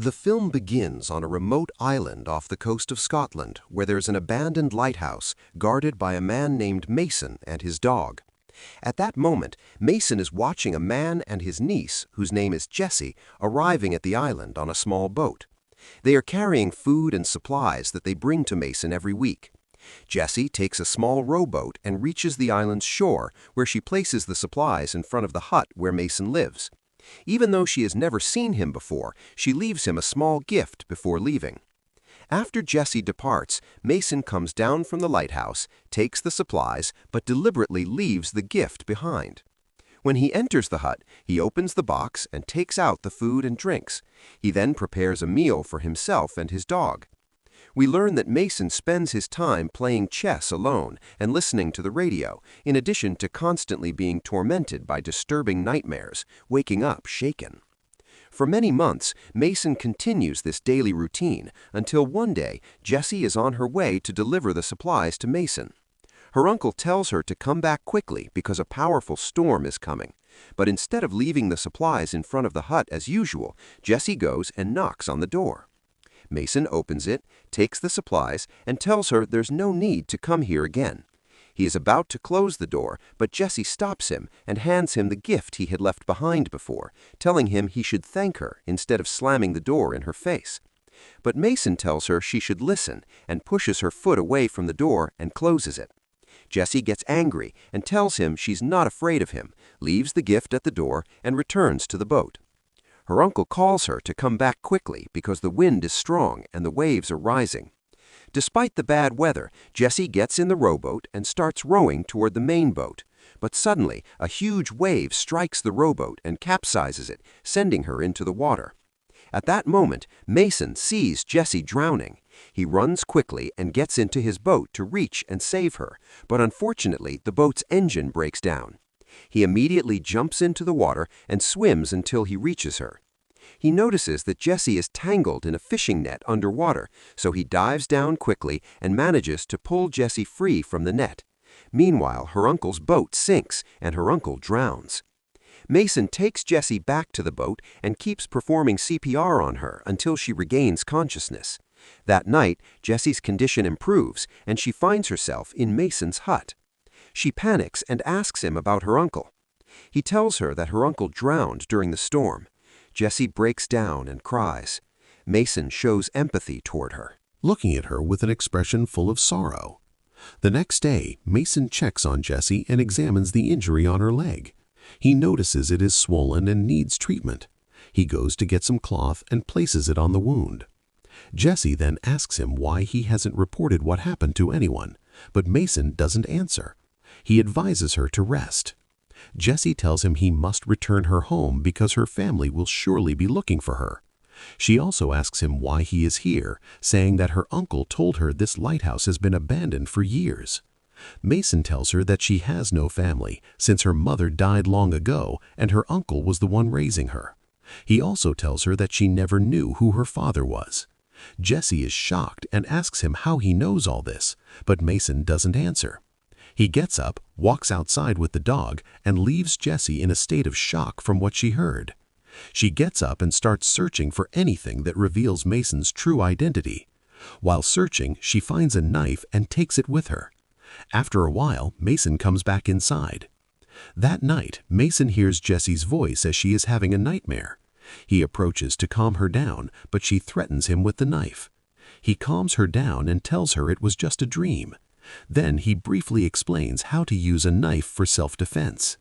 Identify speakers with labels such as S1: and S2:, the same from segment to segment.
S1: The film begins on a remote island off the coast of Scotland where there's an abandoned lighthouse guarded by a man named Mason and his dog. At that moment, Mason is watching a man and his niece, whose name is Jessie, arriving at the island on a small boat. They are carrying food and supplies that they bring to Mason every week. Jessie takes a small rowboat and reaches the island's shore, where she places the supplies in front of the hut where Mason lives. Even though she has never seen him before, she leaves him a small gift before leaving. After Jessie departs, Mason comes down from the lighthouse, takes the supplies, but deliberately leaves the gift behind. When he enters the hut, he opens the box and takes out the food and drinks. He then prepares a meal for himself and his dog. We learn that Mason spends his time playing chess alone and listening to the radio, in addition to constantly being tormented by disturbing nightmares, waking up shaken. For many months, Mason continues this daily routine until one day Jessie is on her way to deliver the supplies to Mason. Her uncle tells her to come back quickly because a powerful storm is coming. But instead of leaving the supplies in front of the hut as usual, Jessie goes and knocks on the door. Mason opens it, takes the supplies, and tells her there's no need to come here again. He is about to close the door, but Jessie stops him and hands him the gift he had left behind before, telling him he should thank her instead of slamming the door in her face. But Mason tells her she should listen and pushes her foot away from the door and closes it. Jessie gets angry and tells him she's not afraid of him, leaves the gift at the door, and returns to the boat. Her uncle calls her to come back quickly because the wind is strong and the waves are rising. Despite the bad weather, Jessie gets in the rowboat and starts rowing toward the main boat. But suddenly, a huge wave strikes the rowboat and capsizes it, sending her into the water. At that moment, Mason sees Jessie drowning. He runs quickly and gets into his boat to reach and save her, but unfortunately, the boat's engine breaks down. He immediately jumps into the water and swims until he reaches her. He notices that Jessie is tangled in a fishing net underwater, so he dives down quickly and manages to pull Jessie free from the net. Meanwhile, her uncle's boat sinks and her uncle drowns. Mason takes Jessie back to the boat and keeps performing CPR on her until she regains consciousness. That night, Jessie's condition improves and she finds herself in Mason's hut. She panics and asks him about her uncle. He tells her that her uncle drowned during the storm. Jessie breaks down and cries. Mason shows empathy toward her,
S2: looking at her with an expression full of sorrow. The next day, Mason checks on Jessie and examines the injury on her leg. He notices it is swollen and needs treatment. He goes to get some cloth and places it on the wound. Jessie then asks him why he hasn't reported what happened to anyone, but Mason doesn't answer. He advises her to rest. Jessie tells him he must return her home because her family will surely be looking for her. She also asks him why he is here, saying that her uncle told her this lighthouse has been abandoned for years. Mason tells her that she has no family since her mother died long ago and her uncle was the one raising her. He also tells her that she never knew who her father was. Jessie is shocked and asks him how he knows all this, but Mason doesn't answer. He gets up, walks outside with the dog, and leaves Jessie in a state of shock from what she heard. She gets up and starts searching for anything that reveals Mason's true identity. While searching, she finds a knife and takes it with her. After a while, Mason comes back inside. That night, Mason hears Jessie's voice as she is having a nightmare. He approaches to calm her down, but she threatens him with the knife. He calms her down and tells her it was just a dream. Then he briefly explains how to use a knife for self-defense.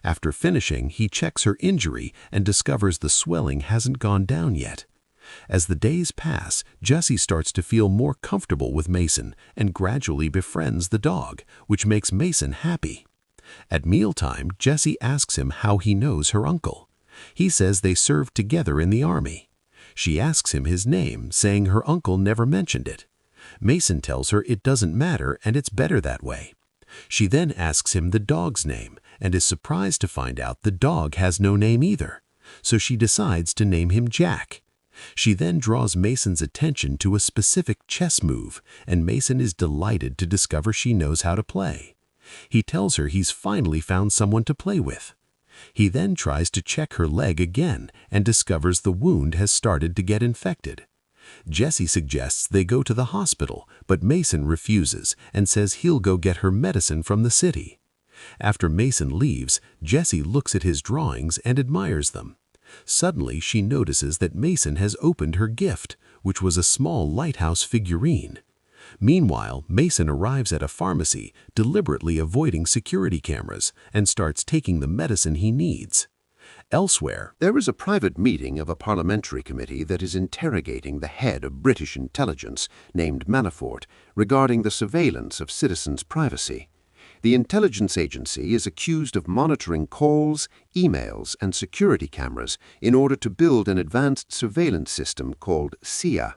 S2: After finishing, he checks her injury and discovers the swelling hasn't gone down yet. As the days pass, Jessie starts to feel more comfortable with Mason and gradually befriends the dog, which makes Mason happy. At mealtime, Jessie asks him how he knows her uncle. He says they served together in the army. She asks him his name, saying her uncle never mentioned it. Mason tells her it doesn't matter and it's better that way. She then asks him the dog's name and is surprised to find out the dog has no name either, so she decides to name him Jack. She then draws Mason's attention to a specific chess move, and Mason is delighted to discover she knows how to play. He tells her he's finally found someone to play with. He then tries to check her leg again and discovers the wound has started to get infected. Jesse suggests they go to the hospital, but Mason refuses and says he'll go get her medicine from the city. After Mason leaves, Jesse looks at his drawings and admires them. Suddenly, she notices that Mason has opened her gift, which was a small lighthouse figurine. Meanwhile, Mason arrives at a pharmacy, deliberately avoiding security cameras, and starts taking the medicine he needs. Elsewhere,
S1: there is a private meeting of a parliamentary committee that is interrogating the head of British intelligence, named Manafort, regarding the surveillance of citizens' privacy. The intelligence agency is accused of monitoring calls, emails, and security cameras in order to build an advanced surveillance system called SIA.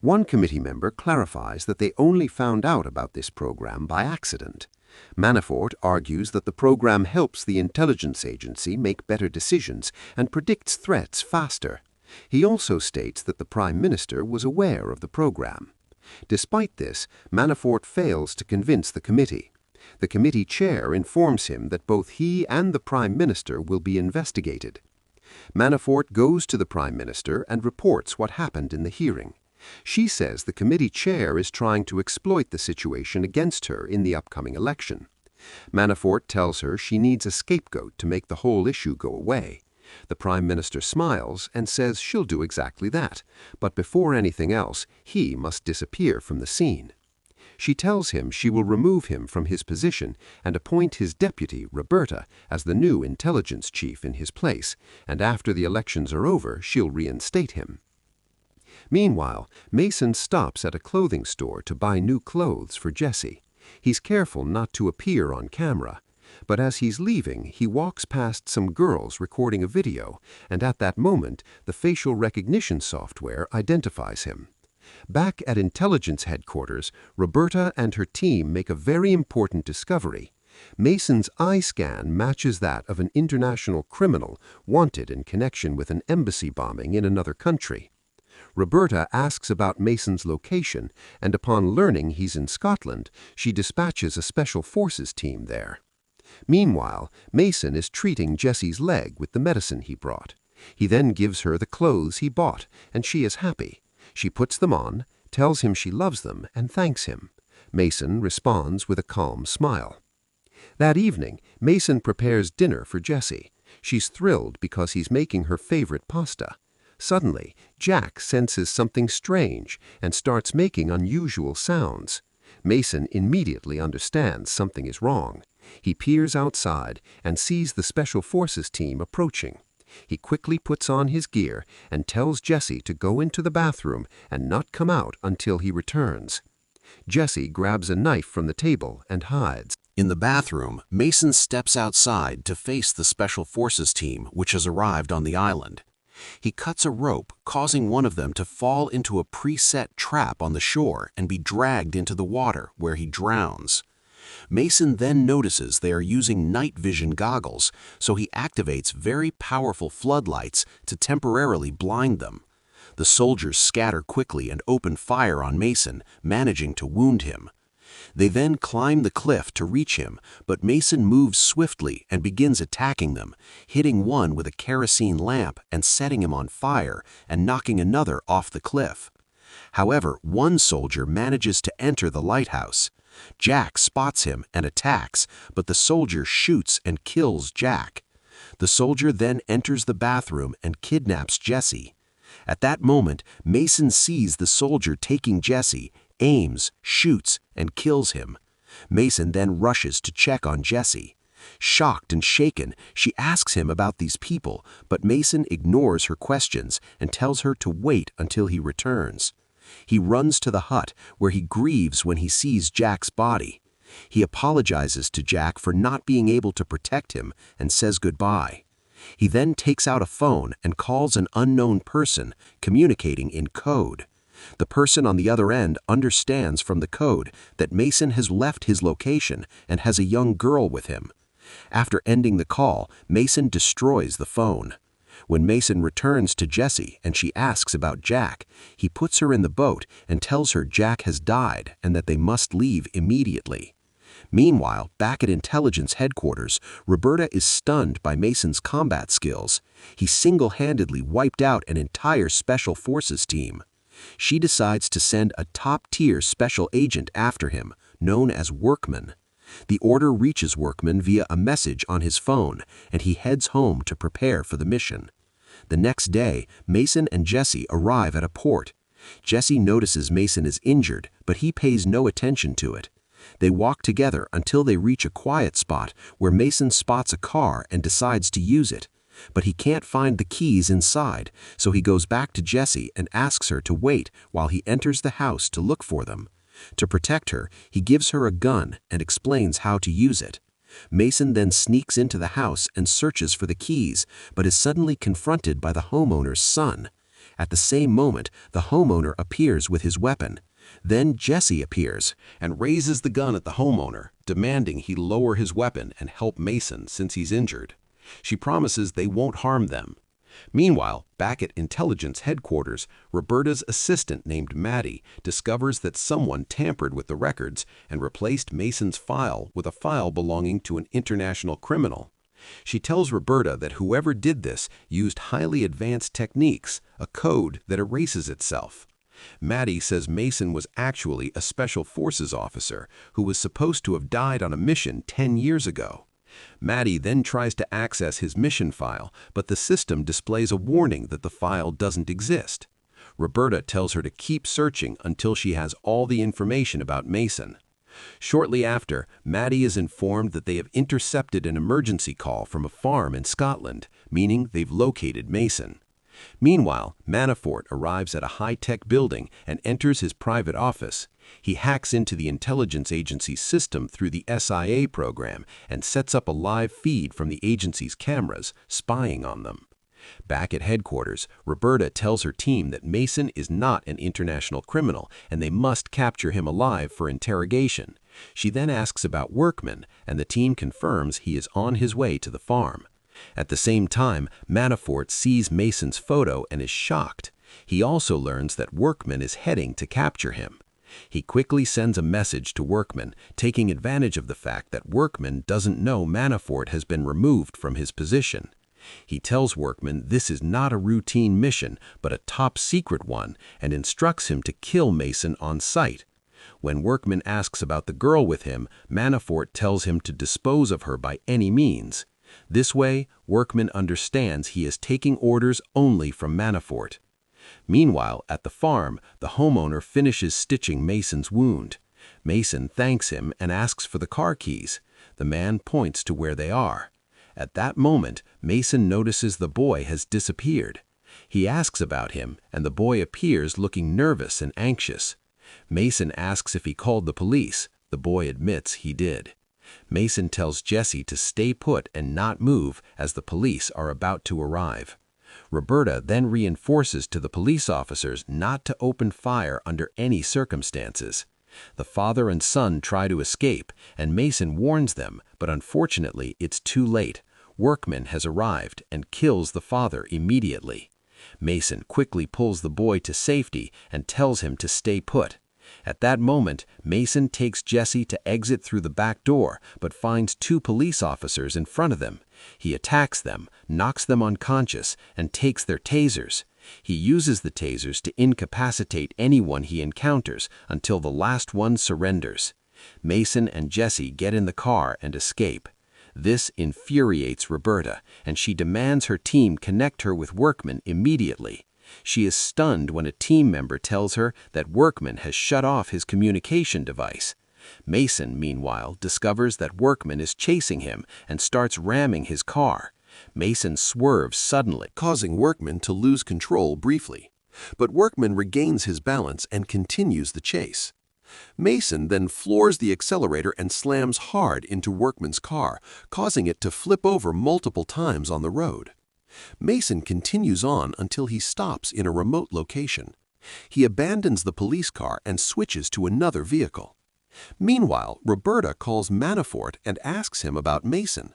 S1: One committee member clarifies that they only found out about this program by accident. Manafort argues that the program helps the intelligence agency make better decisions and predicts threats faster. He also states that the Prime Minister was aware of the program. Despite this, Manafort fails to convince the committee. The committee chair informs him that both he and the Prime Minister will be investigated. Manafort goes to the Prime Minister and reports what happened in the hearing. She says the committee chair is trying to exploit the situation against her in the upcoming election. Manafort tells her she needs a scapegoat to make the whole issue go away. The Prime Minister smiles and says she'll do exactly that, but before anything else, he must disappear from the scene. She tells him she will remove him from his position and appoint his deputy, Roberta, as the new intelligence chief in his place, and after the elections are over, she'll reinstate him. Meanwhile, Mason stops at a clothing store to buy new clothes for Jesse. He's careful not to appear on camera, but as he's leaving, he walks past some girls recording a video, and at that moment, the facial recognition software identifies him. Back at intelligence headquarters, Roberta and her team make a very important discovery. Mason's eye scan matches that of an international criminal wanted in connection with an embassy bombing in another country. Roberta asks about Mason's location, and upon learning he's in Scotland, she dispatches a special forces team there. Meanwhile, Mason is treating Jesse's leg with the medicine he brought. He then gives her the clothes he bought, and she is happy. She puts them on, tells him she loves them, and thanks him. Mason responds with a calm smile. That evening, Mason prepares dinner for Jessie. She's thrilled because he's making her favorite pasta. Suddenly, Jack senses something strange and starts making unusual sounds. Mason immediately understands something is wrong. He peers outside and sees the Special Forces team approaching. He quickly puts on his gear and tells Jessie to go into the bathroom and not come out until he returns. Jessie grabs a knife from the table and hides.
S2: In the bathroom, Mason steps outside to face the Special Forces team, which has arrived on the island. He cuts a rope, causing one of them to fall into a preset trap on the shore and be dragged into the water, where he drowns. Mason then notices they are using night vision goggles, so he activates very powerful floodlights to temporarily blind them. The soldiers scatter quickly and open fire on Mason, managing to wound him. They then climb the cliff to reach him, but Mason moves swiftly and begins attacking them, hitting one with a kerosene lamp and setting him on fire and knocking another off the cliff. However, one soldier manages to enter the lighthouse. Jack spots him and attacks, but the soldier shoots and kills Jack. The soldier then enters the bathroom and kidnaps Jessie. At that moment, Mason sees the soldier taking Jessie, aims, shoots, and kills him. Mason then rushes to check on Jessie. Shocked and shaken, she asks him about these people, but Mason ignores her questions and tells her to wait until he returns. He runs to the hut, where he grieves when he sees Jack's body. He apologizes to Jack for not being able to protect him and says goodbye. He then takes out a phone and calls an unknown person, communicating in code. The person on the other end understands from the code that Mason has left his location and has a young girl with him. After ending the call, Mason destroys the phone. When Mason returns to Jessie and she asks about Jack, he puts her in the boat and tells her Jack has died and that they must leave immediately.
S1: Meanwhile, back at intelligence headquarters, Roberta is stunned by Mason's combat skills. He single-handedly wiped out an entire Special Forces team. She decides to send a top-tier special agent after him, known as Workman. The order reaches Workman via a message on his phone, and he heads home to prepare for the mission. The next day, Mason and Jesse arrive at a port. Jesse notices Mason is injured, but he pays no attention to it. They walk together until they reach a quiet spot where Mason spots a car and decides to use it. But he can't find the keys inside, so he goes back to Jesse and asks her to wait while he enters the house to look for them. To protect her, he gives her a gun and explains how to use it. Mason then sneaks into the house and searches for the keys, but is suddenly confronted by the homeowner's son. At the same moment, the homeowner appears with his weapon. Then Jesse appears and raises the gun at the homeowner, demanding he lower his weapon and help Mason since he's injured. She promises they won't harm them. Meanwhile, back at intelligence headquarters, Roberta's assistant named Maddie discovers that someone tampered with the records and replaced Mason's file with a file belonging to an international criminal. She tells Roberta that whoever did this used highly advanced techniques, a code that erases itself. Maddie says Mason was actually a Special Forces officer who was supposed to have died on a mission 10 years ago. Maddie then tries to access his mission file, but the system displays a warning that the file doesn't exist. Roberta tells her to keep searching until she has all the information about Mason. Shortly after, Maddie is informed that they have intercepted an emergency call from a farm in Scotland, meaning they've located Mason. Meanwhile, Manafort arrives at a high-tech building and enters his private office. He hacks into the intelligence agency's system through the SIA program and sets up a live feed from the agency's cameras, spying on them. Back at headquarters, Roberta tells her team that Mason is not an international criminal and they must capture him alive for interrogation. She then asks about Workman, and the team confirms he is on his way to the farm. At the same time, Manafort sees Mason's photo and is shocked. He also learns that Workman is heading to capture him. He quickly sends a message to Workman, taking advantage of the fact that Workman doesn't know Manafort has been removed from his position. He tells Workman this is not a routine mission, but a top-secret one, and instructs him to kill Mason on sight. When Workman asks about the girl with him, Manafort tells him to dispose of her by any means. This way, Workman understands he is taking orders only from Manafort. Meanwhile, at the farm, the homeowner finishes stitching Mason's wound. Mason thanks him and asks for the car keys. The man points to where they are. At that moment, Mason notices the boy has disappeared. He asks about him, and the boy appears looking nervous and anxious. Mason asks if he called the police. The boy admits he did. Mason tells Jesse to stay put and not move as the police are about to arrive. Roberta then reinforces to the police officers not to open fire under any circumstances. The father and son try to escape, and Mason warns them, but unfortunately it's too late. Workman has arrived and kills the father immediately. Mason quickly pulls the boy to safety and tells him to stay put. At that moment, Mason takes Jesse to exit through the back door, but finds two police officers in front of them. He attacks them, knocks them unconscious, and takes their tasers. He uses the tasers to incapacitate anyone he encounters until the last one surrenders. Mason and Jesse get in the car and escape. This infuriates Roberta, and she demands her team connect her with Workman immediately. She is stunned when a team member tells her that Workman has shut off his communication device. Mason, meanwhile, discovers that Workman is chasing him and starts ramming his car. Mason swerves suddenly, causing Workman to lose control briefly. But Workman regains his balance and continues the chase. Mason then floors the accelerator and slams hard into Workman's car, causing it to flip over multiple times on the road. Mason continues on until he stops in a remote location. He abandons the police car and switches to another vehicle. Meanwhile, Roberta calls Manafort and asks him about Mason.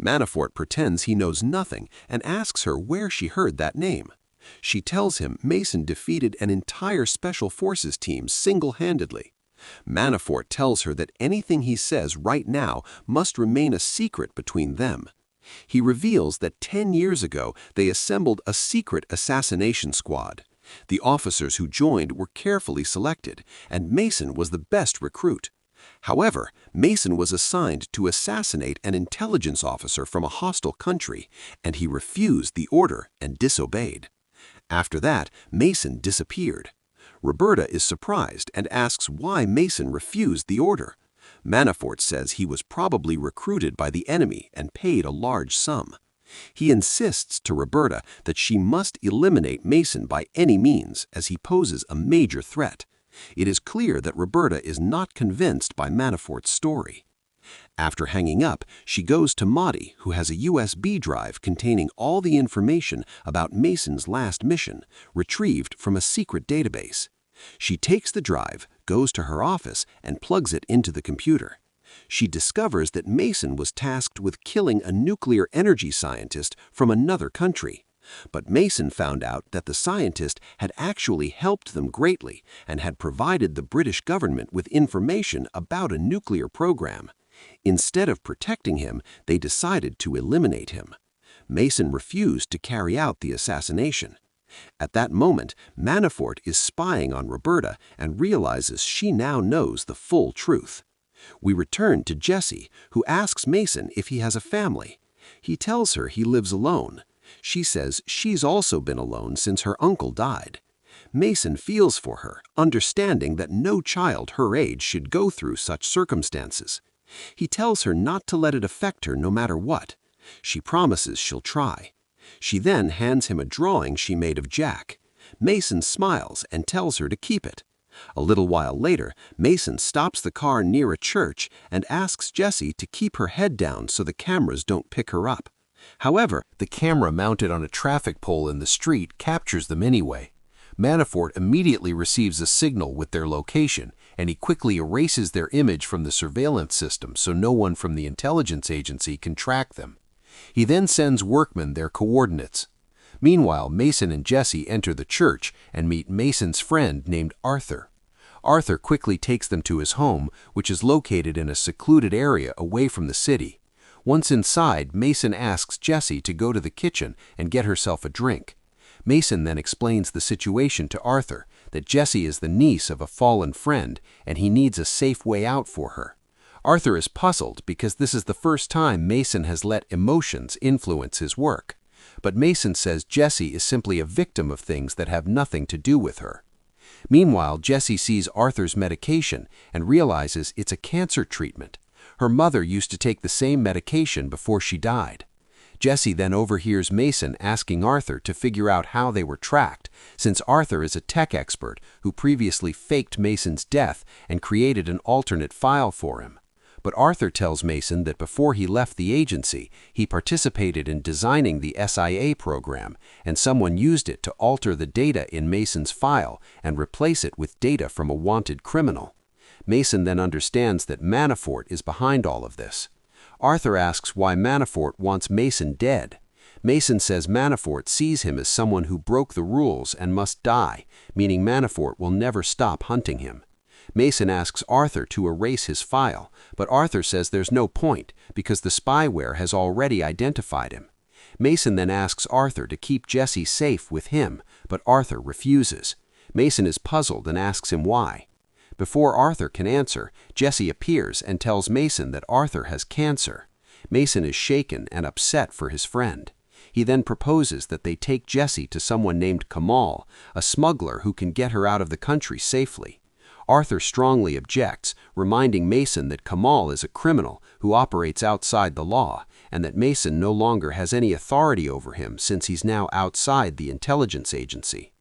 S1: Manafort pretends he knows nothing and asks her where she heard that name. She tells him Mason defeated an entire Special Forces team single-handedly. Manafort tells her that anything he says right now must remain a secret between them. He reveals that 10 years ago they assembled a secret assassination squad. The officers who joined were carefully selected, and Mason was the best recruit. However, Mason was assigned to assassinate an intelligence officer from a hostile country, and he refused the order and disobeyed. After that, Mason disappeared. Roberta is surprised and asks why Mason refused the order. Manafort says he was probably recruited by the enemy and paid a large sum. He insists to Roberta that she must eliminate Mason by any means, as he poses a major threat. It is clear that Roberta is not convinced by Manafort's story. After hanging up, she goes to Maudie, who has a USB drive containing all the information about Mason's last mission, retrieved from a secret database. She takes the drive, goes to her office, and plugs it into the computer. She discovers that Mason was tasked with killing a nuclear energy scientist from another country. But Mason found out that the scientist had actually helped them greatly and had provided the British government with information about a nuclear program. Instead of protecting him, they decided to eliminate him. Mason refused to carry out the assassination. At that moment, Manafort is spying on Roberta and realizes she now knows the full truth. We return to Jesse, who asks Mason if he has a family. He tells her he lives alone. She says she's also been alone since her uncle died. Mason feels for her, understanding that no child her age should go through such circumstances. He tells her not to let it affect her no matter what. She promises she'll try. She then hands him a drawing she made of Jack. Mason smiles and tells her to keep it. A little while later, Mason stops the car near a church and asks Jessie to keep her head down so the cameras don't pick her up. However, the camera mounted on a traffic pole in the street captures them anyway. Manafort immediately receives a signal with their location, and he quickly erases their image from the surveillance system so no one from the intelligence agency can track them. He then sends workmen their coordinates. Meanwhile, Mason and Jessie enter the church and meet Mason's friend named Arthur. Arthur quickly takes them to his home, which is located in a secluded area away from the city. Once inside, Mason asks Jessie to go to the kitchen and get herself a drink. Mason then explains the situation to Arthur, that Jessie is the niece of a fallen friend and he needs a safe way out for her. Arthur is puzzled because this is the first time Mason has let emotions influence his work. But Mason says Jessie is simply a victim of things that have nothing to do with her. Meanwhile, Jessie sees Arthur's medication and realizes it's a cancer treatment. Her mother used to take the same medication before she died. Jessie then overhears Mason asking Arthur to figure out how they were tracked, since Arthur is a tech expert who previously faked Mason's death and created an alternate file for him. But Arthur tells Mason that before he left the agency, he participated in designing the SIA program, and someone used it to alter the data in Mason's file and replace it with data from a wanted criminal. Mason then understands that Manafort is behind all of this. Arthur asks why Manafort wants Mason dead. Mason says Manafort sees him as someone who broke the rules and must die, meaning Manafort will never stop hunting him. Mason asks Arthur to erase his file, but Arthur says there's no point because the spyware has already identified him. Mason then asks Arthur to keep Jessie safe with him, but Arthur refuses. Mason is puzzled and asks him why. Before Arthur can answer, Jessie appears and tells Mason that Arthur has cancer. Mason is shaken and upset for his friend. He then proposes that they take Jessie to someone named Kamal, a smuggler who can get her out of the country safely. Arthur strongly objects, reminding Mason that Kamal is a criminal who operates outside the law, and that Mason no longer has any authority over him since he's now outside the intelligence agency.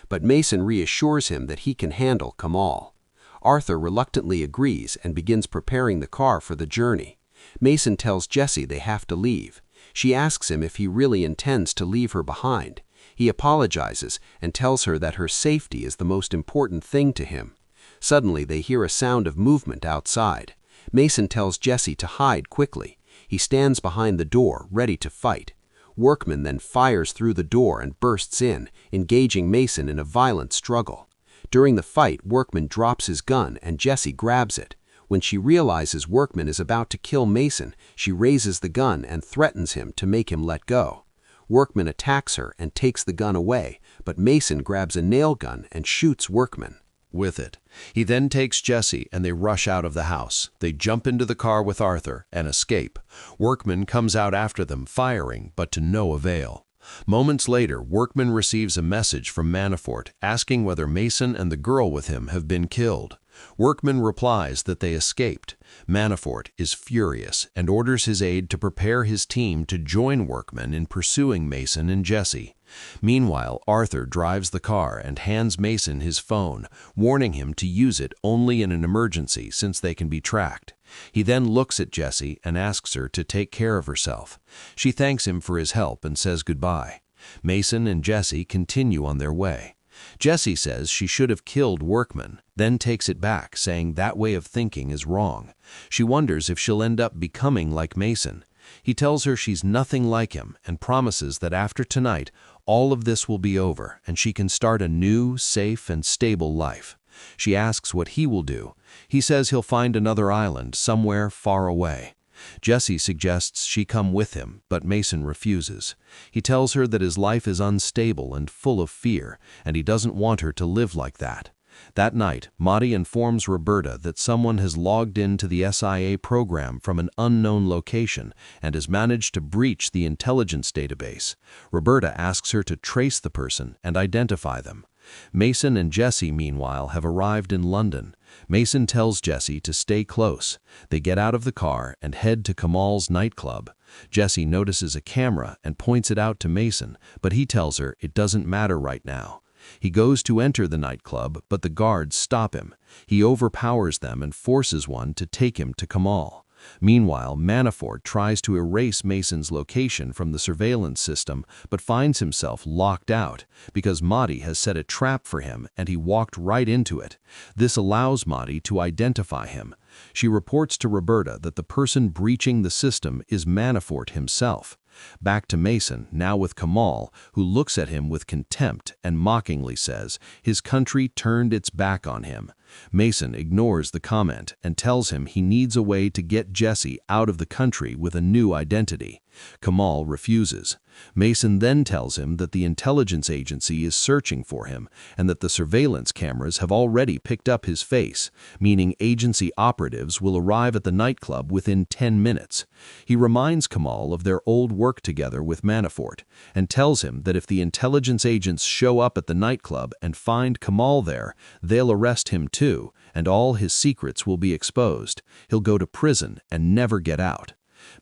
S1: But Mason reassures him that he can handle Kamal. Arthur reluctantly agrees and begins preparing the car for the journey. Mason tells Jessie they have to leave. She asks him if he really intends to leave her behind. He apologizes and tells her that her safety is the most important thing to him. Suddenly, they hear a sound of movement outside. Mason tells Jessie to hide quickly. He stands behind the door, ready to fight. Workman then fires through the door and bursts in, engaging Mason in a violent struggle. During the fight, Workman drops his gun and Jessie grabs it. When she realizes Workman is about to kill Mason, she raises the gun and threatens him to make him let go. Workman attacks her and takes the gun away, but Mason grabs a nail gun and shoots Workman with it. He then takes Jessie and they rush out of the house. They jump into the car with Arthur and escape. Workman comes out after them, firing, but to no avail. Moments later, Workman receives a message from Manafort asking whether Mason and the girl with him have been killed. Workman replies that they escaped. Manafort is furious and orders his aide to prepare his team to join Workman in pursuing Mason and Jessie. Meanwhile, Arthur drives the car and hands Mason his phone, warning him to use it only in an emergency since they can be tracked. He then looks at Jessie and asks her to take care of herself. She thanks him for his help and says goodbye. Mason and Jessie continue on their way. Jessie says she should have killed Workman, then takes it back, saying that way of thinking is wrong. She wonders if she'll end up becoming like Mason. He tells her she's nothing like him and promises that after tonight, all of this will be over and she can start a new, safe, and stable life. She asks what he will do. He says he'll find another island somewhere far away. Jessie suggests she come with him, but Mason refuses. He tells her that his life is unstable and full of fear, and he doesn't want her to live like that. That night, Mahdi informs Roberta that someone has logged into the SIA program from an unknown location and has managed to breach the intelligence database. Roberta asks her to trace the person and identify them. Mason and Jessie, meanwhile, have arrived in London. Mason tells Jessie to stay close. They get out of the car and head to Kamal's nightclub. Jessie notices a camera and points it out to Mason, but he tells her it doesn't matter right now. He goes to enter the nightclub, but the guards stop him. He overpowers them and forces one to take him to Kamal. Meanwhile, Manafort tries to erase Mason's location from the surveillance system, but finds himself locked out because Mahdi has set a trap for him and he walked right into it. This allows Mahdi to identify him. She reports to Roberta that the person breaching the system is Manafort himself. Back to Mason, now with Kamal, who looks at him with contempt and mockingly says his country turned its back on him. Mason ignores the comment and tells him he needs a way to get Jessie out of the country with a new identity. Kamal refuses. Mason then tells him that the intelligence agency is searching for him and that the surveillance cameras have already picked up his face, meaning agency operatives will arrive at the nightclub within 10 minutes. He reminds Kamal of their old work together with Manafort and tells him that if the intelligence agents show up at the nightclub and find Kamal there, they'll arrest him too, and all his secrets will be exposed. He'll go to prison and never get out.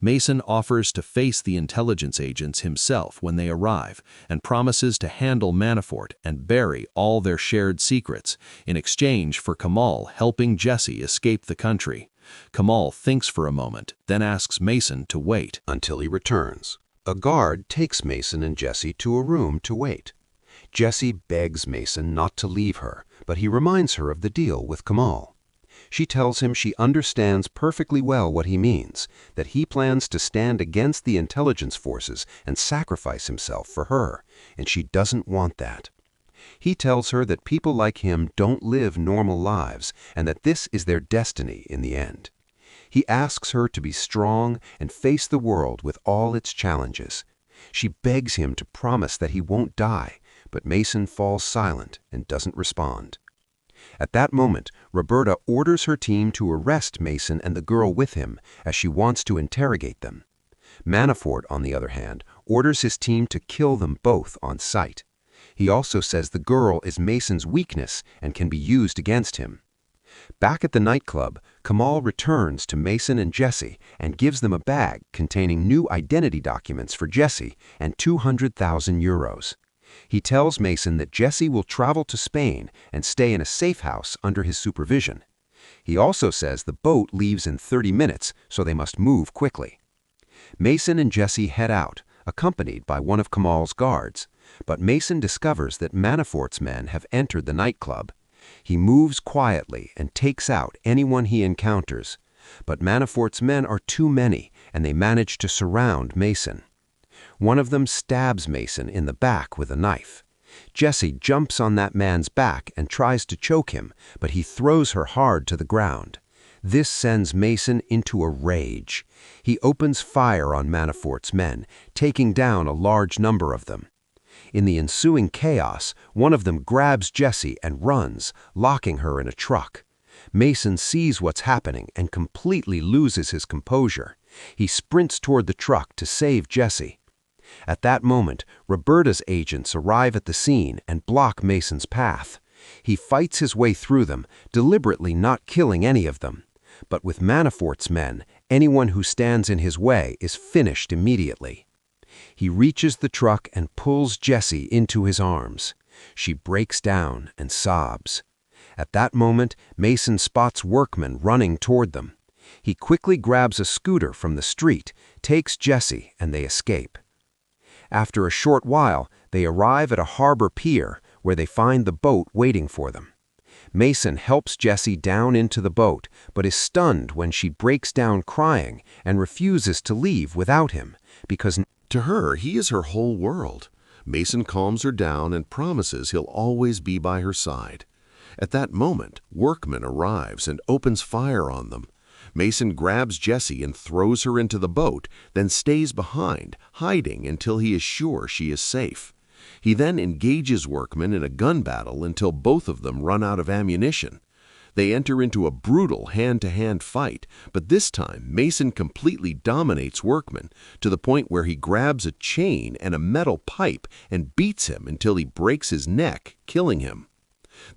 S1: Mason offers to face the intelligence agents himself when they arrive and promises to handle Manafort and bury all their shared secrets in exchange for Kamal helping Jessie escape the country. Kamal thinks for a moment, then asks Mason to wait
S2: until he returns. A guard takes Mason and Jessie to a room to wait. Jessie begs Mason not to leave her, but he reminds her of the deal with Kamal. She tells him she understands perfectly well what he means, that he plans to stand against the intelligence forces and sacrifice himself for her, and she doesn't want that. He tells her that people like him don't live normal lives and that this is their destiny in the end. He asks her to be strong and face the world with all its challenges. She begs him to promise that he won't die, but Mason falls silent and doesn't respond. At that moment, Roberta orders her team to arrest Mason and the girl with him, as she wants to interrogate them. Manafort, on the other hand, orders his team to kill them both on sight. He also says the girl is Mason's weakness and can be used against him. Back at the nightclub, Kamal returns to Mason and Jessie and gives them a bag containing new identity documents for Jessie and 200,000 euros. He tells Mason that Jessie will travel to Spain and stay in a safe house under his supervision. He also says the boat leaves in 30 minutes, so they must move quickly. Mason and Jessie head out, accompanied by one of Kamal's guards, but Mason discovers that Manafort's men have entered the nightclub. He moves quietly and takes out anyone he encounters, but Manafort's men are too many and they manage to surround Mason. One of them stabs Mason in the back with a knife.
S1: Jessie jumps on that man's back and tries to choke him, but he throws her hard to the ground. This sends Mason into a rage. He opens fire on Manafort's men, taking down a large number of them. In the ensuing chaos, one of them grabs Jessie and runs, locking her in a truck. Mason sees what's happening and completely loses his composure. He sprints toward the truck to save Jessie. At that moment, Roberta's agents arrive at the scene and block Mason's path. He fights his way through them, deliberately not killing any of them. But with Manafort's men, anyone who stands in his way is finished immediately. He reaches the truck and pulls Jessie into his arms. She breaks down and sobs. At that moment, Mason spots workmen running toward them. He quickly grabs a scooter from the street, takes Jessie, and they escape. After a short while, they arrive at a harbor pier where they find the boat waiting for them. Mason helps Jessie down into the boat, but is stunned when she breaks down crying and refuses to leave without him, because
S2: to her, he is her whole world. Mason calms her down and promises he'll always be by her side. At that moment, workman arrives and opens fire on them. Mason grabs Jessie and throws her into the boat, then stays behind, hiding until he is sure she is safe. He then engages workmen in a gun battle until both of them run out of ammunition. They enter into a brutal hand-to-hand fight, but this time Mason completely dominates workman to the point where he grabs a chain and a metal pipe and beats him until he breaks his neck, killing him.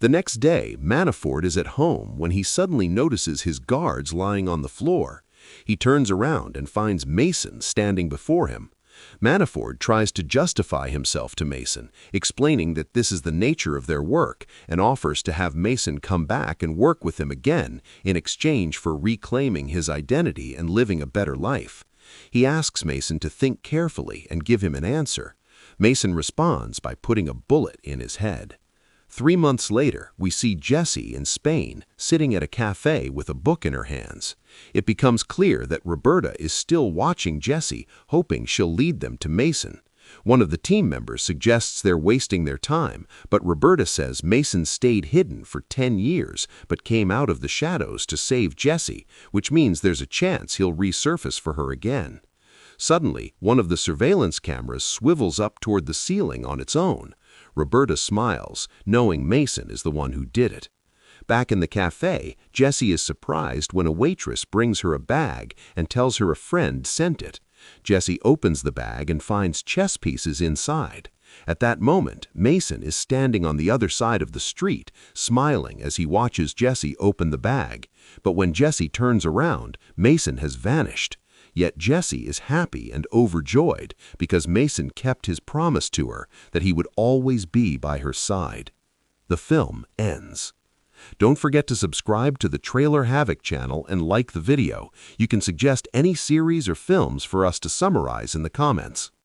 S2: The next day, Manafort is at home when he suddenly notices his guards lying on the floor. He turns around and finds Mason standing before him. Manafort tries to justify himself to Mason, explaining that this is the nature of their work, and offers to have Mason come back and work with him again in exchange for reclaiming his identity and living a better life. He asks Mason to think carefully and give him an answer. Mason responds by putting a bullet in his head. 3 months later, we see Jessie in Spain, sitting at a cafe with a book in her hands. It becomes clear that Roberta is still watching Jessie, hoping she'll lead them to Mason. One of the team members suggests they're wasting their time, but Roberta says Mason stayed hidden for 10 years, but came out of the shadows to save Jessie, which means there's a chance he'll resurface for her again. Suddenly, one of the surveillance cameras swivels up toward the ceiling on its own. Roberta smiles, knowing Mason is the one who did it. Back in the cafe, Jessie is surprised when a waitress brings her a bag and tells her a friend sent it. Jessie opens the bag and finds chess pieces inside. At that moment, Mason is standing on the other side of the street, smiling as he watches Jessie open the bag. But when Jessie turns around, Mason has vanished. Yet Jessie is happy and overjoyed because Mason kept his promise to her that he would always be by her side. The film ends. Don't forget to subscribe to the Trailer Havoc channel and like the video. You can suggest any series or films for us to summarize in the comments.